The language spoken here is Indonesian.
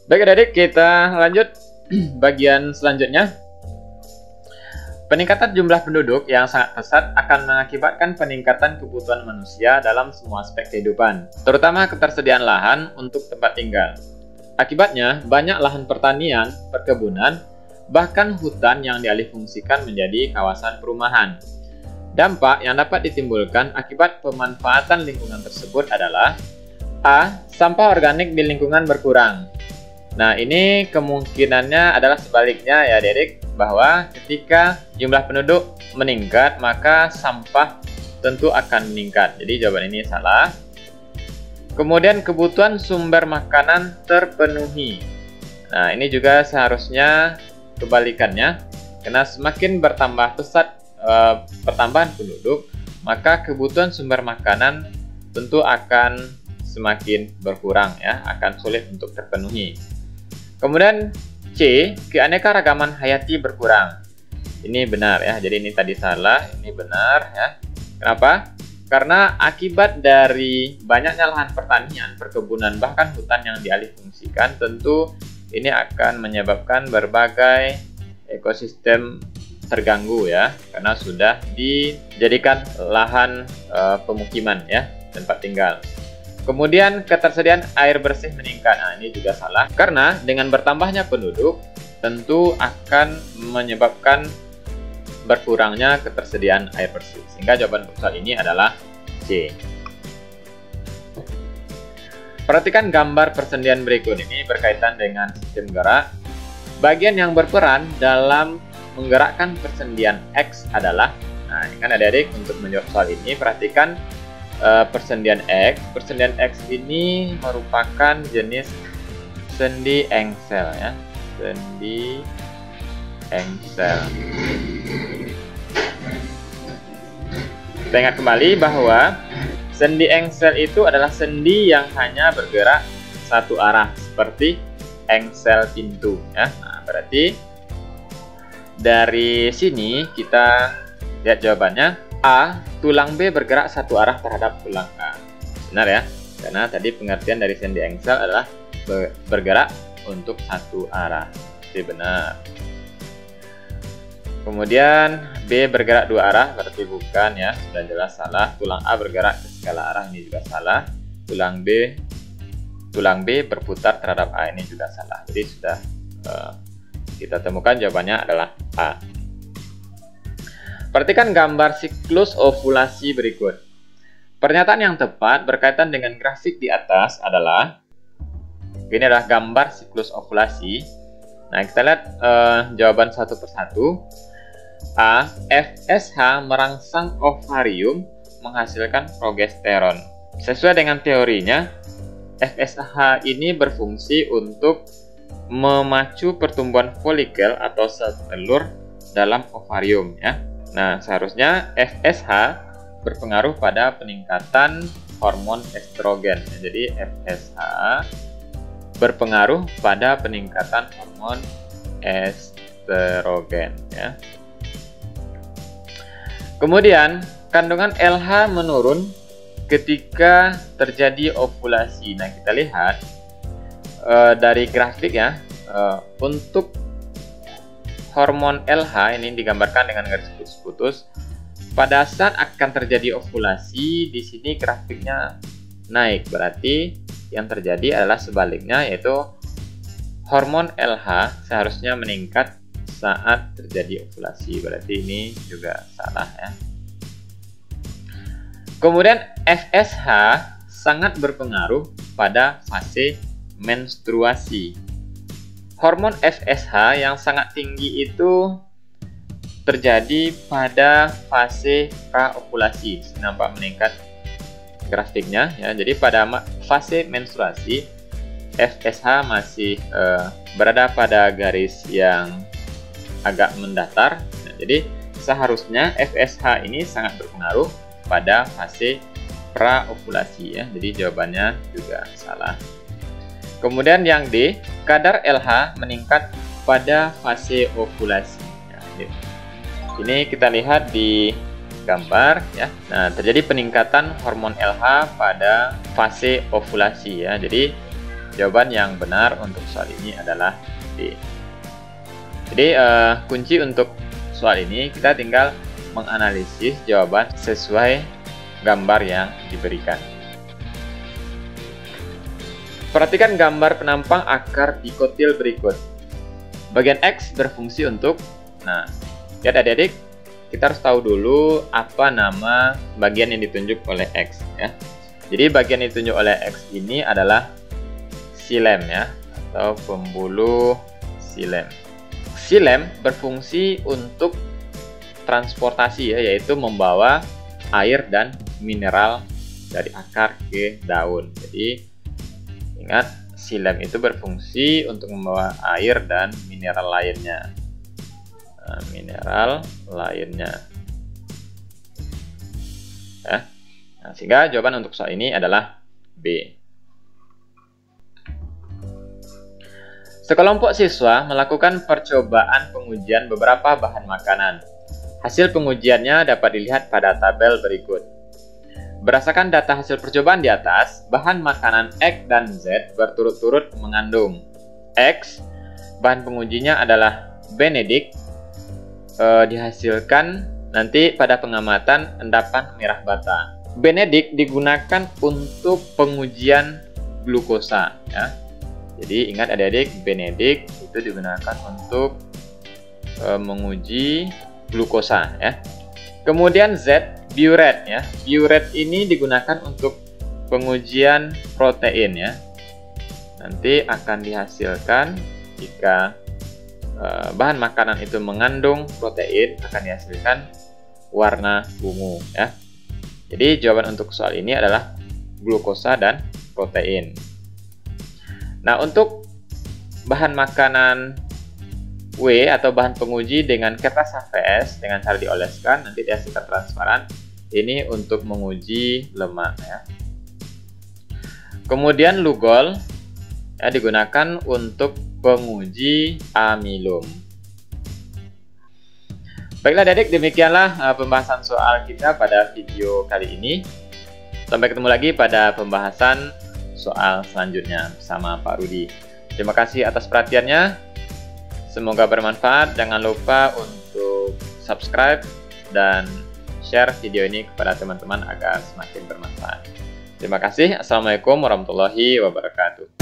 Baik adik-adik, kita lanjut bagian selanjutnya. Peningkatan jumlah penduduk yang sangat pesat akan mengakibatkan peningkatan kebutuhan manusia dalam semua aspek kehidupan, terutama ketersediaan lahan untuk tempat tinggal. Akibatnya, banyak lahan pertanian, perkebunan, bahkan hutan yang dialihfungsikan menjadi kawasan perumahan. Dampak yang dapat ditimbulkan akibat pemanfaatan lingkungan tersebut adalah A. Sampah organik di lingkungan berkurang. Nah, ini kemungkinannya adalah sebaliknya ya adik-adik, bahwa ketika jumlah penduduk meningkat, maka sampah tentu akan meningkat. Jadi jawaban ini salah. Kemudian kebutuhan sumber makanan terpenuhi. Nah, ini juga seharusnya kebalikannya, karena semakin bertambah pesat pertambahan penduduk, maka kebutuhan sumber makanan tentu akan semakin berkurang ya, akan sulit untuk terpenuhi. Kemudian C, keanekaragaman hayati berkurang. Ini benar ya, jadi ini tadi salah, ini benar ya. Kenapa? Karena akibat dari banyaknya lahan pertanian, perkebunan, bahkan hutan yang dialihfungsikan, tentu ini akan menyebabkan berbagai ekosistem terganggu ya, karena sudah dijadikan lahan pemukiman ya, tempat tinggal. Kemudian ketersediaan air bersih meningkat. Nah, ini juga salah, karena dengan bertambahnya penduduk tentu akan menyebabkan berkurangnya ketersediaan air bersih. Sehingga jawaban untuk soal ini adalah C. Perhatikan gambar persendian berikut ini berkaitan dengan sistem gerak. Bagian yang berperan dalam menggerakkan persendian X adalah, nah ini kan adik-adik, untuk menjawab soal ini perhatikan persendian X. Persendian X ini merupakan jenis sendi engsel ya, sendi engsel. Kita ingat kembali bahwa sendi engsel itu adalah sendi yang hanya bergerak satu arah, seperti engsel pintu ya. Nah, berarti dari sini kita lihat jawabannya. A. Tulang B bergerak satu arah terhadap tulang A. Benar ya, karena tadi pengertian dari sendi engsel adalah bergerak untuk satu arah. Jadi benar. Kemudian B bergerak dua arah, berarti bukan ya, sudah jelas salah. Tulang A bergerak ke segala arah, ini juga salah. Tulang B berputar terhadap A, ini juga salah. Jadi sudah kita temukan jawabannya adalah A. Perhatikan gambar siklus ovulasi berikut. Pernyataan yang tepat berkaitan dengan grafik di atas adalah, ini adalah gambar siklus ovulasi. Nah, kita lihat jawaban satu persatu. A. FSH merangsang ovarium menghasilkan progesteron. Sesuai dengan teorinya, FSH ini berfungsi untuk memacu pertumbuhan folikel atau sel telur dalam ovarium ya. Nah, seharusnya FSH berpengaruh pada peningkatan hormon estrogen. Jadi FSH berpengaruh pada peningkatan hormon estrogen ya. Kemudian kandungan LH menurun ketika terjadi ovulasi. Nah, kita lihat dari grafik ya, untuk hormon LH ini digambarkan dengan garis putus-putus. Pada saat akan terjadi ovulasi, di sini grafiknya naik. Berarti yang terjadi adalah sebaliknya, yaitu hormon LH seharusnya meningkat saat terjadi ovulasi. Berarti ini juga salah ya. Kemudian FSH sangat berpengaruh pada fase menstruasi. Hormon FSH yang sangat tinggi itu terjadi pada fase praovulasi. Nampak meningkat grafiknya ya. Jadi pada fase menstruasi FSH masih berada pada garis yang agak mendatar. Nah, jadi seharusnya FSH ini sangat berpengaruh pada fase praovulasi ya. Jadi jawabannya juga salah. Kemudian yang D, kadar LH meningkat pada fase ovulasi. Ya, ini kita lihat di gambar ya. Nah, terjadi peningkatan hormon LH pada fase ovulasi ya. Jadi jawaban yang benar untuk soal ini adalah D. Jadi kunci untuk soal ini kita tinggal menganalisis jawaban sesuai gambar yang diberikan. Perhatikan gambar penampang akar dikotil berikut. Bagian X berfungsi untuk, nah, lihat adik-adik, kita harus tahu dulu apa nama bagian yang ditunjuk oleh X ya. Jadi bagian yang ditunjuk oleh X ini adalah xilem ya, atau pembuluh xilem. Xilem berfungsi untuk transportasi ya, yaitu membawa air dan mineral dari akar ke daun. Jadi ingat, xilem itu berfungsi untuk membawa air dan mineral lainnya. Ya. Nah, sehingga jawaban untuk soal ini adalah B. Sekelompok siswa melakukan percobaan pengujian beberapa bahan makanan. Hasil pengujiannya dapat dilihat pada tabel berikut. Berdasarkan data hasil percobaan di atas, bahan makanan X dan Z berturut-turut mengandung X, bahan pengujinya adalah Benedict, dihasilkan nanti pada pengamatan endapan merah bata. Benedict digunakan untuk pengujian glukosa ya. Jadi ingat adik-adik, Benedict itu digunakan untuk menguji glukosa ya. Kemudian Z, Biuret ya. Biuret ini digunakan untuk pengujian protein ya. Nanti akan dihasilkan jika bahan makanan itu mengandung protein, akan dihasilkan warna ungu ya. Jadi jawaban untuk soal ini adalah glukosa dan protein. Nah, untuk bahan makanan W atau bahan penguji dengan kertas HVS dengan cara dioleskan nanti dihasilkan transparan. Ini untuk menguji lemak ya. Kemudian Lugol ya, digunakan untuk penguji amilum. Baiklah adik-adik, demikianlah pembahasan soal kita pada video kali ini. Sampai ketemu lagi pada pembahasan soal selanjutnya bersama Pak Rudi. Terima kasih atas perhatiannya. Semoga bermanfaat. Jangan lupa untuk subscribe dan share video ini kepada teman-teman agar semakin bermanfaat. Terima kasih. Assalamualaikum warahmatullahi wabarakatuh.